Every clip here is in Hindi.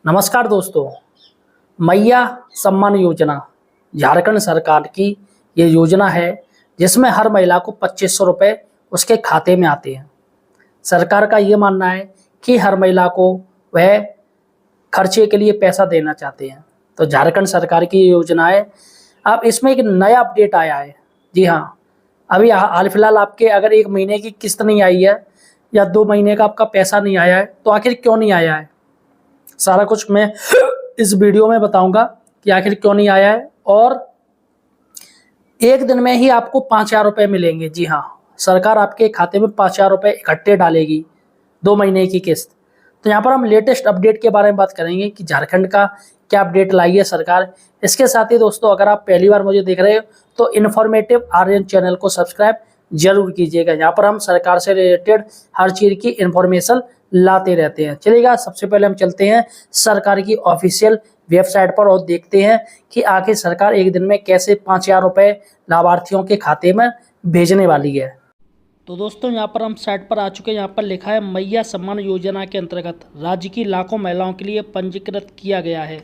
नमस्कार दोस्तों। मैया सम्मान योजना झारखंड सरकार की ये योजना है जिसमें हर महिला को 2500 रुपये उसके खाते में आते हैं। सरकार का ये मानना है कि हर महिला को वह खर्चे के लिए पैसा देना चाहते हैं। तो झारखंड सरकार की ये योजना है। अब इसमें एक नया अपडेट आया है। जी हाँ, अभी हाल फिलहाल आपके अगर 1 महीने की किस्त नहीं आई है या 2 महीने का आपका पैसा नहीं आया है तो आखिर क्यों नहीं आया है, सारा कुछ मैं इस वीडियो में बताऊंगा कि आखिर क्यों नहीं आया है। और एक दिन में ही आपको 5,000 रुपये मिलेंगे। जी हाँ, सरकार आपके खाते में 5,000 रुपये इकट्ठे डालेगी 2 महीने की किस्त। तो यहाँ पर हम लेटेस्ट अपडेट के बारे में बात करेंगे कि झारखंड का क्या अपडेट लाई है सरकार। इसके साथ ही दोस्तों, अगर आप पहली बार मुझे देख रहे हो तो इन्फॉर्मेटिव आर्यन चैनल को सब्सक्राइब जरूर कीजिएगा। यहाँ पर हम सरकार से रिलेटेड हर चीज़ की इंफॉर्मेशन लाते रहते हैं। चलिएगा, सबसे पहले हम चलते हैं सरकार की ऑफिशियल वेबसाइट पर और देखते हैं कि आखिर सरकार एक दिन में कैसे 5,000 रुपये लाभार्थियों के खाते में भेजने वाली है। तो दोस्तों, यहाँ पर हम साइट पर आ चुके हैं। यहाँ पर लिखा है मैया सम्मान योजना के अंतर्गत राज्य की लाखों महिलाओं के लिए पंजीकृत किया गया है।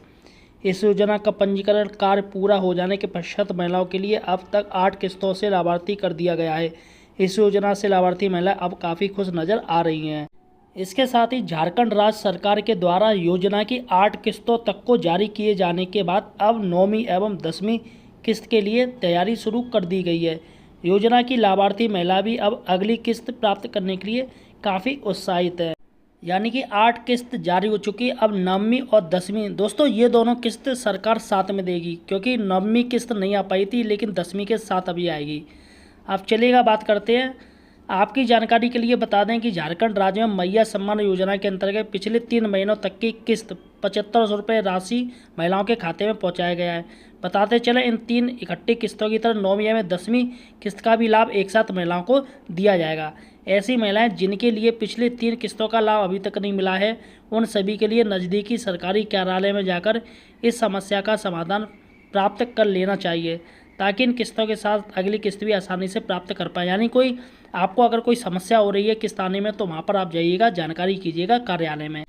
इस योजना का पंजीकरण कार्य पूरा हो जाने के पश्चात महिलाओं के लिए अब तक 8 किस्तों से लाभार्थी कर दिया गया है। इस योजना से लाभार्थी महिलाएं अब काफ़ी खुश नज़र आ रही हैं। इसके साथ ही झारखंड राज्य सरकार के द्वारा योजना की 8 किस्तों तक को जारी किए जाने के बाद अब 9वीं एवं 10वीं किस्त के लिए तैयारी शुरू कर दी गई है। योजना की लाभार्थी महिला भी अब अगली किस्त प्राप्त करने के लिए काफ़ी उत्साहित है। यानी कि 8 किस्त जारी हो चुकी है। अब 9वीं और 10वीं दोस्तों, ये दोनों किस्त सरकार साथ में देगी, क्योंकि 9वीं किस्त नहीं आ पाई थी लेकिन 10वीं के साथ अभी आएगी। अब चलिएगा, बात करते हैं। आपकी जानकारी के लिए बता दें कि झारखंड राज्य में मैया सम्मान योजना के अंतर्गत पिछले 3 महीनों तक की किस्त 7500 रुपये राशि महिलाओं के खाते में पहुंचाया गया है। बताते चले, इन 3 इकट्ठी किस्तों की तरह 9वीं एवं 10वीं किस्त का भी लाभ एक साथ महिलाओं को दिया जाएगा। ऐसी महिलाएं जिनके लिए पिछले 3 किस्तों का लाभ अभी तक नहीं मिला है, उन सभी के लिए नज़दीकी सरकारी कार्यालय में जाकर इस समस्या का समाधान प्राप्त कर लेना चाहिए, ताकि इन किस्तों के साथ अगली किस्त भी आसानी से प्राप्त कर पाए। यानी कोई आपको अगर कोई समस्या हो रही है किस्त आने में, तो वहाँ पर आप जाइएगा, जानकारी कीजिएगा कार्यालय में।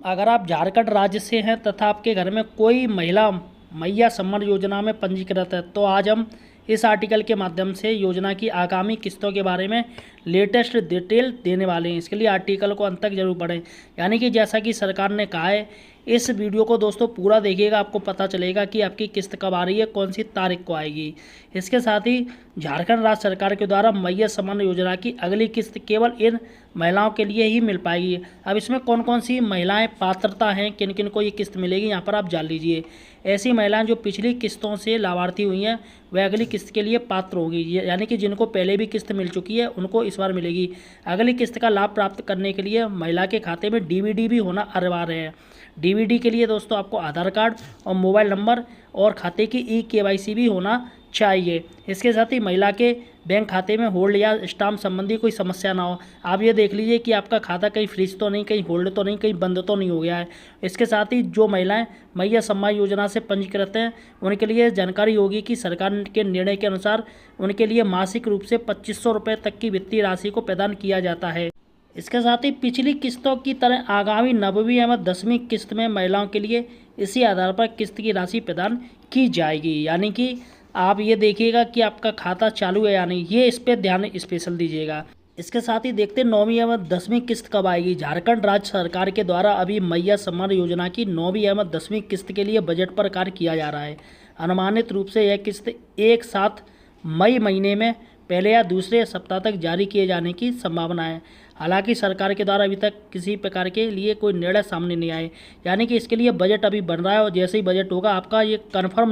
अगर आप झारखंड राज्य से हैं तथा आपके घर में कोई महिला मैया सम्मान योजना में पंजीकृत है, तो आज हम इस आर्टिकल के माध्यम से योजना की आगामी किस्तों के बारे में लेटेस्ट डिटेल देने वाले हैं। इसके लिए आर्टिकल को अंत तक जरूर पढ़ें। यानी कि जैसा कि सरकार ने कहा है, इस वीडियो को दोस्तों पूरा देखिएगा, आपको पता चलेगा कि आपकी किस्त कब आ रही है, कौन सी तारीख को आएगी। इसके साथ ही झारखंड राज्य सरकार के द्वारा मैया सम्मान योजना की अगली किस्त केवल इन महिलाओं के लिए ही मिल पाएगी। अब इसमें कौन कौन सी महिलाएं पात्रता हैं, किन किन को ये किस्त मिलेगी, यहाँ पर आप जान लीजिए। ऐसी महिलाएं जो पिछली किस्तों से लाभार्थी हुई हैं, वह अगली किस्त के लिए पात्र होगी। यानी कि जिनको पहले भी किस्त मिल चुकी है, उनको इस बार मिलेगी। अगली किस्त का लाभ प्राप्त करने के लिए महिला के खाते में डीबीडी भी होना अनिवार्य है। डीबीडी के लिए दोस्तों आपको आधार कार्ड और मोबाइल नंबर और खाते की ई-केवाईसी भी होना चाहिए। इसके साथ ही महिला के बैंक खाते में होल्ड या स्टाम्प संबंधी कोई समस्या ना हो। आप ये देख लीजिए कि आपका खाता कहीं फ्रीज तो नहीं, कहीं होल्ड तो नहीं, कहीं बंद तो नहीं हो गया है। इसके साथ ही जो महिलाएं मैया सम्मान योजना से पंजीकृत हैं, उनके लिए जानकारी होगी कि सरकार के निर्णय के अनुसार उनके लिए मासिक रूप से 2500 रुपये तक की वित्तीय राशि को प्रदान किया जाता है। इसके साथ ही पिछली किस्तों की तरह आगामी 9वीं एवं 10वीं किस्त में महिलाओं के लिए इसी आधार पर किस्त की राशि प्रदान की जाएगी। यानी कि आप ये देखिएगा कि आपका खाता चालू है या नहीं, ये इस पर ध्यान स्पेशल दीजिएगा। इसके साथ ही देखते हैं 9वीं एवं 10वीं किस्त कब आएगी। झारखंड राज्य सरकार के द्वारा अभी मैया सम्मान योजना की 9वीं एवं 10वीं किस्त के लिए बजट पर कार्य किया जा रहा है। अनुमानित रूप से यह किस्त एक साथ मई महीने में पहले या दूसरे सप्ताह तक जारी किए जाने की संभावना है। हालांकि सरकार के द्वारा अभी तक किसी प्रकार के लिए कोई निर्णय सामने नहीं आए। यानी कि इसके लिए बजट अभी बन रहा है और जैसे ही बजट होगा आपका ये कन्फर्म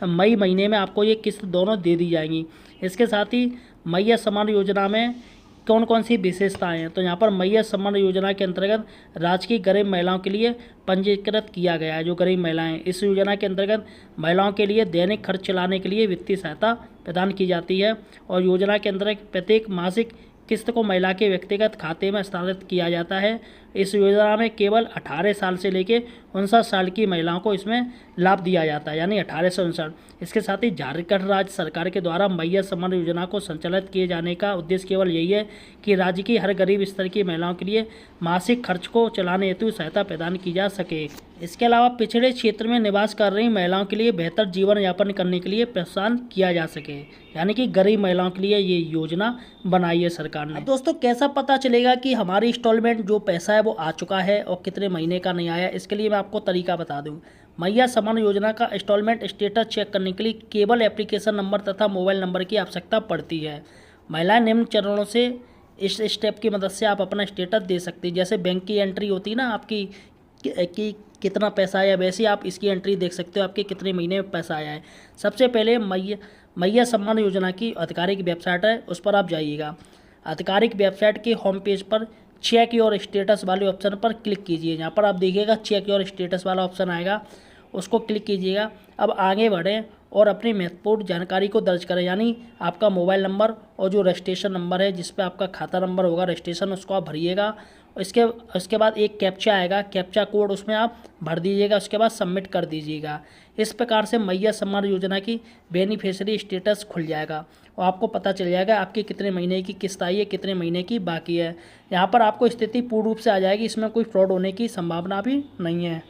मई महीने में आपको ये किस्त दोनों दे दी जाएंगी। इसके साथ ही मैया सम्मान योजना में कौन कौन सी विशेषताएं हैं, तो यहाँ पर मैया सम्मान योजना के अंतर्गत राज्य की गरीब महिलाओं के लिए पंजीकृत किया गया है। जो गरीब महिलाएं, इस योजना के अंतर्गत महिलाओं के लिए दैनिक खर्च चलाने के लिए वित्तीय सहायता प्रदान की जाती है और योजना के अंतर्गत प्रत्येक मासिक किस्त को महिला के व्यक्तिगत खाते में स्थानांतरित किया जाता है। इस योजना में केवल 18 साल से लेके 59 साल की महिलाओं को इसमें लाभ दिया जाता है, यानी 18 से 59। इसके साथ ही झारखंड राज्य सरकार के द्वारा मैया सम्मान योजना को संचालित किए जाने का उद्देश्य केवल यही है कि राज्य की हर गरीब स्तर की महिलाओं के लिए मासिक खर्च को चलाने हेतु सहायता प्रदान की जा सके। इसके अलावा पिछड़े क्षेत्र में निवास कर रही महिलाओं के लिए बेहतर जीवन यापन करने के लिए प्रोत्साहन किया जा सके, यानी कि गरीब महिलाओं के लिए ये योजना बनाई है सरकार ने। दोस्तों कैसा पता चलेगा कि हमारी इंस्टॉलमेंट जो पैसा है वो आ चुका है और कितने महीने का नहीं आया, इसके लिए मैं आपको तरीका बता दूं। मैया सम्मान योजना का इंस्टॉलमेंट स्टेटस चेक करने के लिए केवल एप्लीकेशन नंबर तथा मोबाइल नंबर की आवश्यकता पड़ती है। महिलाएं निम्न चरणों से इस स्टेप की मदद से आप अपना स्टेटस दे सकती है। जैसे बैंक की एंट्री होती है ना आपकी कि कितना पैसा आया, वैसे आप इसकी एंट्री देख सकते हो आपके कितने महीने में पैसा आया है। सबसे पहले मैया सम्मान योजना की आधिकारिक वेबसाइट है, उस पर आप जाइएगा। आधिकारिक वेबसाइट के होम पेज पर चेक योर स्टेटस वाले ऑप्शन पर क्लिक कीजिए। यहाँ पर आप देखिएगा चेक योर स्टेटस वाला ऑप्शन आएगा, उसको क्लिक कीजिएगा। अब आगे बढ़ें और अपनी महत्वपूर्ण जानकारी को दर्ज करें, यानी आपका मोबाइल नंबर और जो रजिस्ट्रेशन नंबर है जिस पे आपका खाता नंबर होगा रजिस्ट्रेशन, उसको आप भरिएगा। उसके बाद एक कैप्चा आएगा, कैप्चा कोड उसमें आप भर दीजिएगा, उसके बाद सबमिट कर दीजिएगा। इस प्रकार से मैया सम्मान योजना की बेनिफिशियरी स्टेटस खुल जाएगा और आपको पता चल जाएगा आपकी कितने महीने की किस्त आई है, कितने महीने की बाकी है। यहाँ पर आपको स्थिति पूर्ण रूप से आ जाएगी, इसमें कोई फ्रॉड होने की संभावना भी नहीं है।